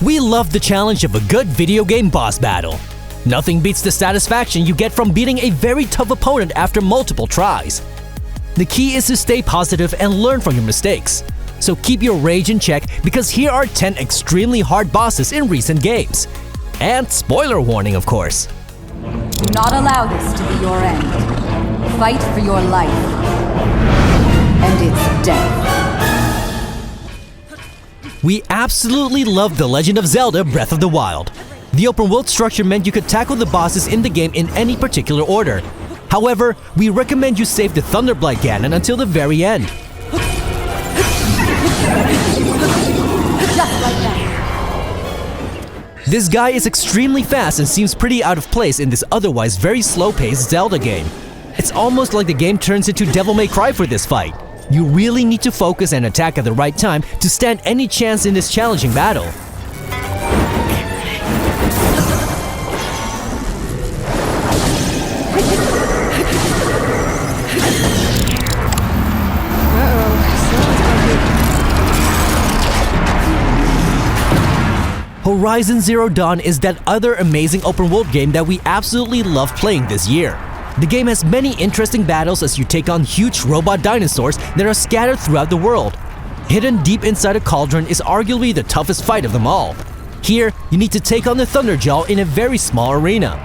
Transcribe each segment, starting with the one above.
We love the challenge of a good video game boss battle. Nothing beats the satisfaction you get from beating a very tough opponent after multiple tries. The key is to stay positive and learn from your mistakes. So keep your rage in check because here are 10 extremely hard bosses in recent games. And spoiler warning, of course. Do not allow this to be your end. Fight for your life. And its death. We absolutely love The Legend of Zelda Breath of the Wild. The open world structure meant you could tackle the bosses in the game in any particular order. However, we recommend you save the Thunderblight Ganon until the very end. Just like that. This guy is extremely fast and seems pretty out of place in this otherwise very slow-paced Zelda game. It's almost like the game turns into Devil May Cry for this fight. You really need to focus and attack at the right time to stand any chance in this challenging battle. Horizon Zero Dawn is that other amazing open world game that we absolutely love playing this year. The game has many interesting battles as you take on huge robot dinosaurs that are scattered throughout the world. Hidden deep inside a cauldron is arguably the toughest fight of them all. Here, you need to take on the Thunderjaw in a very small arena.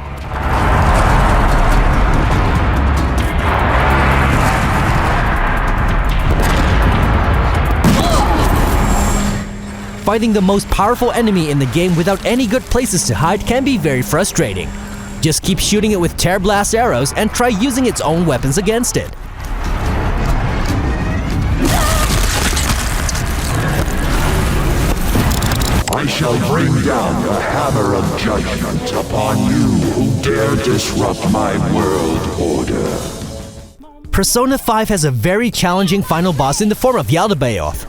Fighting the most powerful enemy in the game without any good places to hide can be very frustrating. Just keep shooting it with Tear Blast arrows and try using its own weapons against it. I shall bring down the hammer of judgment upon you who dare disrupt my world order. Persona 5 has a very challenging final boss in the form of Yaldaboth.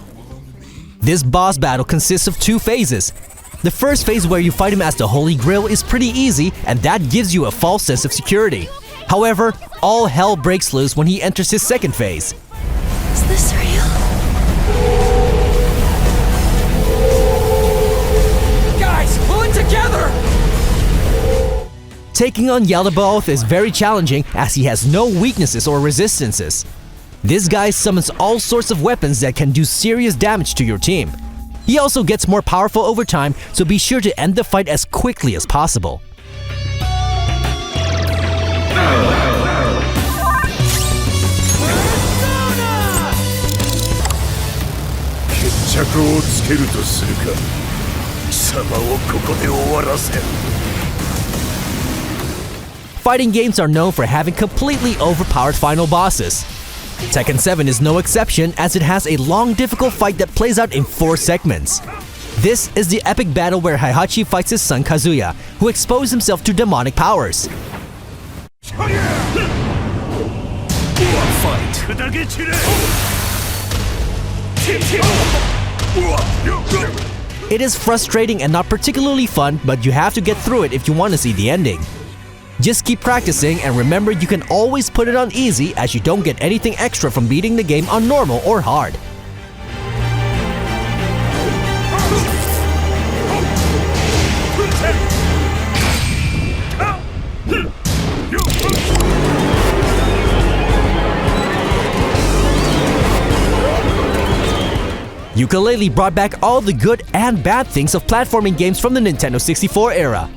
This boss battle consists of 2 phases. The first phase, where you fight him as the Holy Grail, is pretty easy, and that gives you a false sense of security. However, all hell breaks loose when he enters his second phase. Is this real? Guys, pull it together! Taking on Yaldaboth is very challenging as he has no weaknesses or resistances. This guy summons all sorts of weapons that can do serious damage to your team. He also gets more powerful over time, so be sure to end the fight as quickly as possible. Fighting games are known for having completely overpowered final bosses. Tekken 7 is no exception, as it has a long, difficult fight that plays out in 4 segments. This is the epic battle where Heihachi fights his son Kazuya, who exposed himself to demonic powers. It is frustrating and not particularly fun, but you have to get through it if you want to see the ending. Just keep practicing, and remember you can always put it on easy, as you don't get anything extra from beating the game on normal or hard. Yooka-Laylee brought back all the good and bad things of platforming games from the Nintendo 64 era.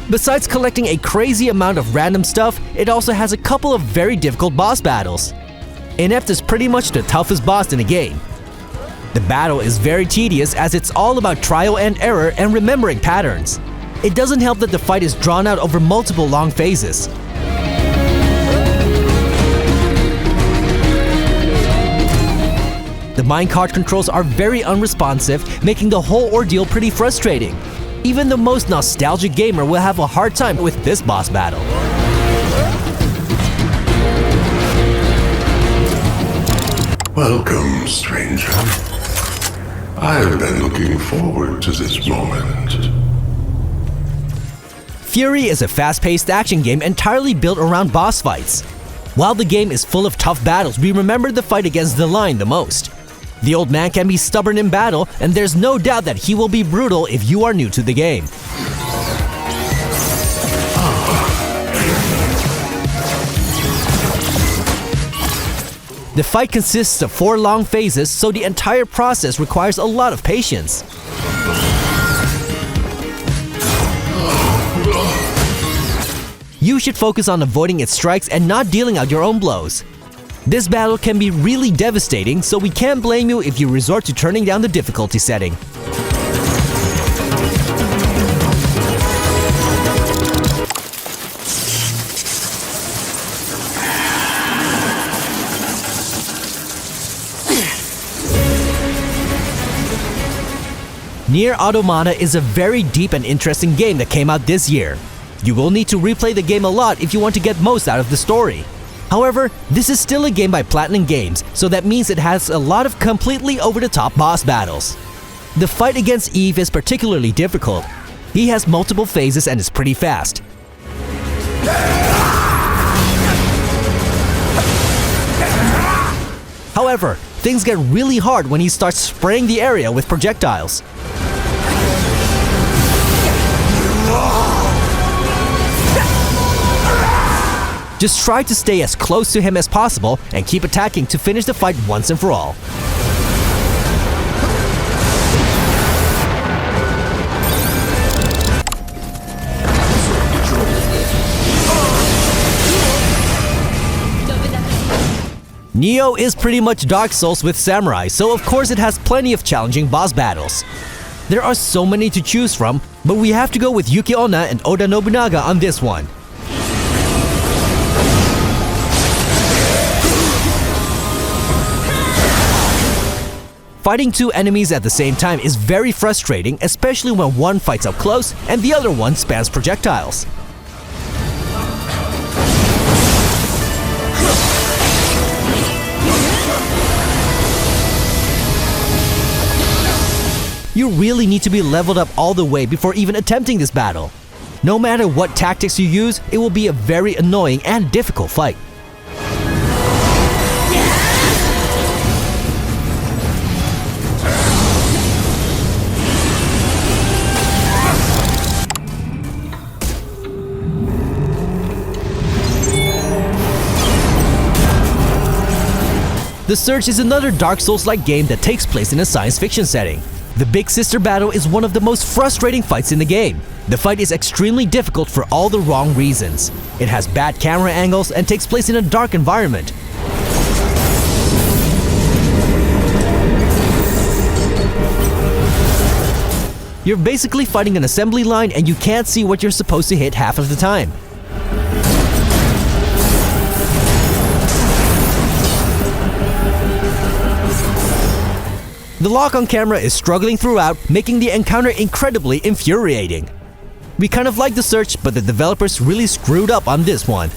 Besides collecting a crazy amount of random stuff, it also has a couple of very difficult boss battles. Inept is pretty much the toughest boss in the game. The battle is very tedious, as it's all about trial and error and remembering patterns. It doesn't help that the fight is drawn out over multiple long phases. The minecart controls are very unresponsive, making the whole ordeal pretty frustrating. Even the most nostalgic gamer will have a hard time with this boss battle. Welcome, stranger. I've been looking forward to this moment. Furi is a fast-paced action game entirely built around boss fights. While the game is full of tough battles, we remember the fight against the Lion the most. The old man can be stubborn in battle, and there's no doubt that he will be brutal if you are new to the game. The fight consists of 4 long phases, so the entire process requires a lot of patience. You should focus on avoiding its strikes and not dealing out your own blows. This battle can be really devastating, so we can't blame you if you resort to turning down the difficulty setting. NieR Automata is a very deep and interesting game that came out this year. You will need to replay the game a lot if you want to get most out of the story. However, this is still a game by Platinum Games, so that means it has a lot of completely over-the-top boss battles. The fight against Eve is particularly difficult. He has multiple phases and is pretty fast. However, things get really hard when he starts spraying the area with projectiles. Just try to stay as close to him as possible and keep attacking to finish the fight once and for all. Nioh is pretty much Dark Souls with samurai, so of course it has plenty of challenging boss battles. There are so many to choose from, but we have to go with Yuki Onna and Oda Nobunaga on this one. Fighting 2 enemies at the same time is very frustrating, especially when one fights up close and the other one spams projectiles. You really need to be leveled up all the way before even attempting this battle. No matter what tactics you use, it will be a very annoying and difficult fight. The Surge is another Dark Souls-like game that takes place in a science fiction setting. The Big Sister battle is one of the most frustrating fights in the game. The fight is extremely difficult for all the wrong reasons. It has bad camera angles and takes place in a dark environment. You're basically fighting an assembly line and you can't see what you're supposed to hit half of the time. The lock on camera is struggling throughout, making the encounter incredibly infuriating. We kind of like the Search, but the developers really screwed up on this one.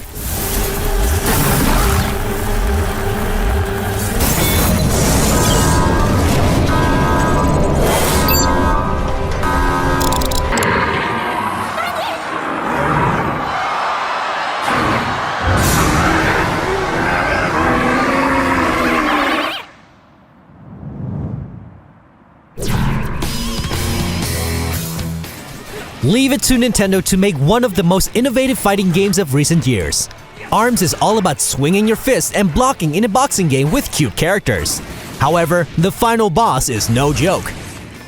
Leave it to Nintendo to make one of the most innovative fighting games of recent years. ARMS is all about swinging your fists and blocking in a boxing game with cute characters. However, the final boss is no joke.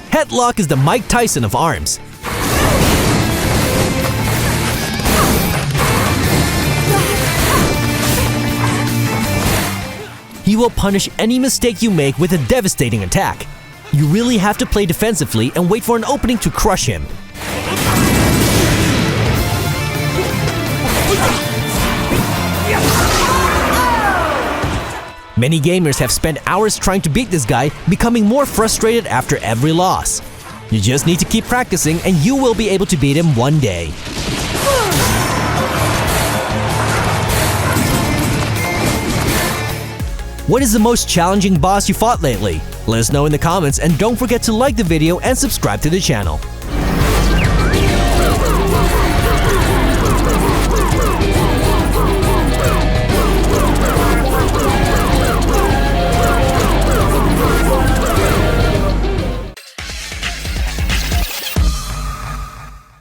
Headlock is the Mike Tyson of ARMS. He will punish any mistake you make with a devastating attack. You really have to play defensively and wait for an opening to crush him. Many gamers have spent hours trying to beat this guy, becoming more frustrated after every loss. You just need to keep practicing and you will be able to beat him one day. What is the most challenging boss you fought lately? Let us know in the comments and don't forget to like the video and subscribe to the channel.